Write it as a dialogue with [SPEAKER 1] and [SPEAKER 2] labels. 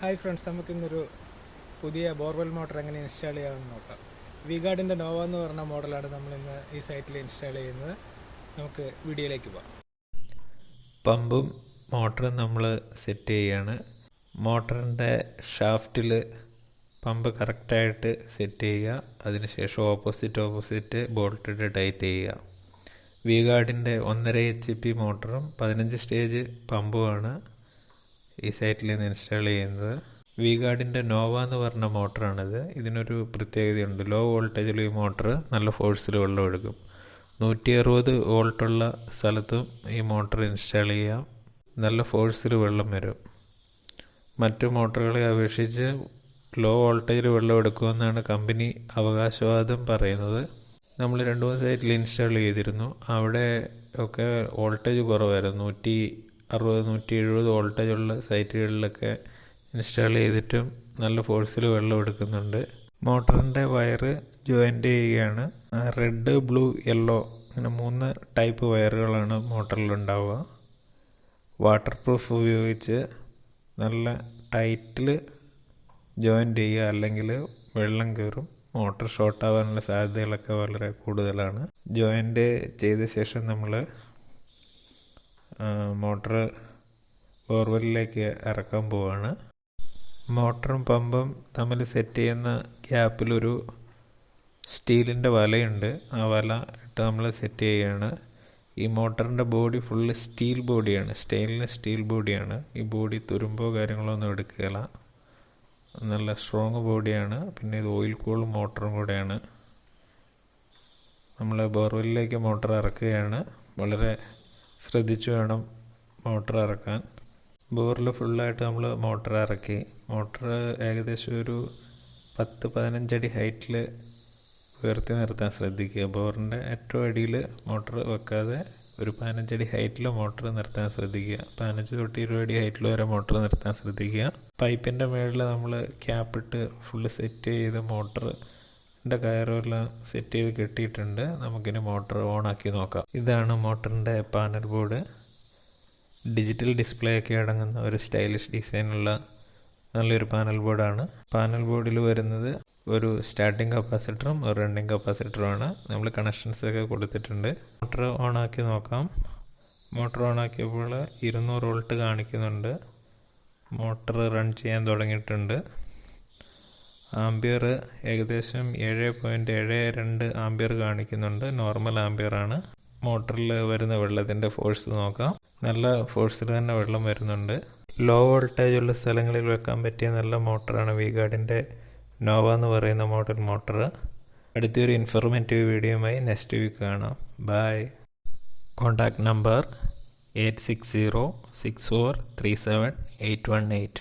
[SPEAKER 1] Hi friends, നമുക്കിന്നൊരു പുതിയ borewell motor എങ്ങനെ ഇൻസ്റ്റാൾ ചെയ്യാമെന്ന് നോക്കാം. വിഗാർഡിൻ്റെ നോവ എന്ന് പറഞ്ഞ മോഡലാണ് നമ്മളിന്ന് ഈ സൈറ്റിൽ ഇൻസ്റ്റാൾ ചെയ്യുന്നത്. നമുക്ക് വീഡിയോയിലേക്ക് പോകാം.
[SPEAKER 2] പമ്പും മോട്ടറും നമ്മൾ സെറ്റ് ചെയ്യുകയാണ്. മോട്ടറിൻ്റെ ഷാഫ്റ്റിൽ പമ്പ് കറക്റ്റായിട്ട് സെറ്റ് ചെയ്യുക. അതിനുശേഷം ഓപ്പോസിറ്റ് ബോൾട്ടിട്ട് ടൈറ്റ് ചെയ്യുക. വിഗാർഡിൻ്റെ 1.5 HP മോട്ടറും 15 സ്റ്റേജ് പമ്പുമാണ് ഈ സൈറ്റിൽ നിന്ന് ഇൻസ്റ്റാൾ ചെയ്യുന്നത്. വിഗാർഡിൻ്റെ നോവ എന്ന് പറഞ്ഞ മോട്ടറാണിത്. ഇതിനൊരു പ്രത്യേകതയുണ്ട്. ലോ വോൾട്ടേജിൽ ഈ മോട്ടർ നല്ല ഫോഴ്സിൽ വെള്ളം എടുക്കും. 160 വോൾട്ടുള്ള സ്ഥലത്തും ഈ മോട്ടർ ഇൻസ്റ്റാൾ ചെയ്യാം. നല്ല ഫോഴ്സിൽ വെള്ളം വരും. മറ്റു മോട്ടറുകളെ അപേക്ഷിച്ച് ലോ വോൾട്ടേജിൽ വെള്ളം എടുക്കുമെന്നാണ് കമ്പനി അവകാശവാദം പറയുന്നത്. നമ്മൾ 2-3 സൈറ്റിൽ ഇൻസ്റ്റാൾ ചെയ്തിരുന്നു. അവിടെ ഒക്കെ വോൾട്ടേജ് കുറവായിരുന്നു. 160-170 വോൾട്ടേജുള്ള സൈറ്റുകളിലൊക്കെ ഇൻസ്റ്റാൾ ചെയ്തിട്ടും നല്ല ഫോഴ്സിൽ വെള്ളം എടുക്കുന്നുണ്ട്. മോട്ടറിൻ്റെ വയറ് ജോയിൻ്റ് ചെയ്യുകയാണ്. റെഡ്, ബ്ലൂ, യെല്ലോ അങ്ങനെ 3 ടൈപ്പ് വയറുകളാണ് മോട്ടറിലുണ്ടാവുക. വാട്ടർ പ്രൂഫ് ഉപയോഗിച്ച് നല്ല ടൈറ്റിൽ ജോയിൻ്റ് ചെയ്യുക, അല്ലെങ്കിൽ വെള്ളം കയറും. മോട്ടർ ഷോർട്ട് ആവാനുള്ള സാധ്യതകളൊക്കെ വളരെ കൂടുതലാണ്. ജോയിൻ്റ് ചെയ്ത ശേഷം നമ്മൾ മോട്ടർ ബോർവെല്ലിലേക്ക് ഇറക്കാൻ പോവുകയാണ്. മോട്ടറും പമ്പും തമ്മിൽ സെറ്റ് ചെയ്യുന്ന ഗ്യാപ്പിലൊരു സ്റ്റീലിൻ്റെ വലയുണ്ട്. ആ വല ഇട്ട് നമ്മൾ സെറ്റ് ചെയ്യുകയാണ്. ഈ മോട്ടറിൻ്റെ ബോഡി ഫുള്ള് സ്റ്റീൽ ബോഡിയാണ്, സ്റ്റെയിൻലെസ് സ്റ്റീൽ ബോഡിയാണ്. ഈ ബോഡി തുരുമ്പോ കാര്യങ്ങളോ ഒന്നും എടുക്കുകയില്ല. നല്ല സ്ട്രോങ് ബോഡിയാണ്. പിന്നെ ഇത് ഓയിൽ കൂൾ മോട്ടറും കൂടെയാണ്. നമ്മൾ ബോർവെല്ലിലേക്ക് മോട്ടർ ഇറക്കുകയാണ്. വളരെ ശ്രദ്ധിച്ച് വേണം മോട്ടർ ഇറക്കാൻ. ബോറിൽ ഫുള്ളായിട്ട് നമ്മൾ മോട്ടർ ഇറക്കി. മോട്ടർ ഏകദേശം ഒരു 10-15 അടി ഹൈറ്റിൽ ഉയർത്തി നിർത്താൻ ശ്രദ്ധിക്കുക. ബോറിൻ്റെ ഏറ്റവും അടിയിൽ മോട്ടർ വെക്കാതെ ഒരു 15 അടി ഹൈറ്റിൽ മോട്ടർ നിർത്താൻ ശ്രദ്ധിക്കുക. 15 തൊട്ട് 20 അടി ഹൈറ്റിൽ വരെ മോട്ടർ നിർത്താൻ ശ്രദ്ധിക്കുക. പൈപ്പിൻ്റെ മുകളിൽ നമ്മൾ ക്യാപ്പിട്ട് ഫുള്ള് സെറ്റ് ചെയ്ത് മോട്ടറിൻ്റെ കയറെല്ലാം സെറ്റ് ചെയ്ത് കെട്ടിയിട്ടുണ്ട്. നമുക്കിനി മോട്ടർ ഓണാക്കി നോക്കാം. ഇതാണ് മോട്ടറിൻ്റെ പാനൽ ബോർഡ്. ഡിജിറ്റൽ ഡിസ്പ്ലേ ഒക്കെ അടങ്ങുന്ന ഒരു സ്റ്റൈലിഷ് ഡിസൈനുള്ള നല്ലൊരു പാനൽ ബോർഡാണ്. പാനൽ ബോർഡിൽ വരുന്നത് ഒരു സ്റ്റാർട്ടിംഗ് കപ്പാസിറ്ററും ഒരു റണ്ണിങ് കപ്പാസിറ്ററുമാണ്. നമ്മൾ കണക്ഷൻസ് ഒക്കെ കൊടുത്തിട്ടുണ്ട്. മോട്ടർ ഓണാക്കി നോക്കാം. മോട്ടർ ഓണാക്കിയപ്പോൾ 200 വോൾട്ട് കാണിക്കുന്നുണ്ട്. മോട്ടർ റൺ ചെയ്യാൻ തുടങ്ങിയിട്ടുണ്ട്. ആംബിയർ ഏകദേശം 7.72 ആംബിയർ കാണിക്കുന്നുണ്ട്. നോർമൽ ആംബിയറാണ്. മോട്ടറിൽ വരുന്ന വെള്ളത്തിൻ്റെ ഫോഴ്സ് നോക്കാം. നല്ല ഫോഴ്സിൽ തന്നെ വെള്ളം വരുന്നുണ്ട്. ലോ വോൾട്ടേജ് ഉള്ള സ്ഥലങ്ങളിൽ വെക്കാൻ പറ്റിയ നല്ല മോട്ടറാണ് വിഗാർഡിൻ്റെ നോവ എന്ന് പറയുന്ന മോഡൽ മോട്ടർ. അടുത്തൊരു ഇൻഫോർമേറ്റീവ് വീഡിയോയുമായി നെക്സ്റ്റ് വീക്ക് കാണാം. ബൈ. Contact number 8606437818.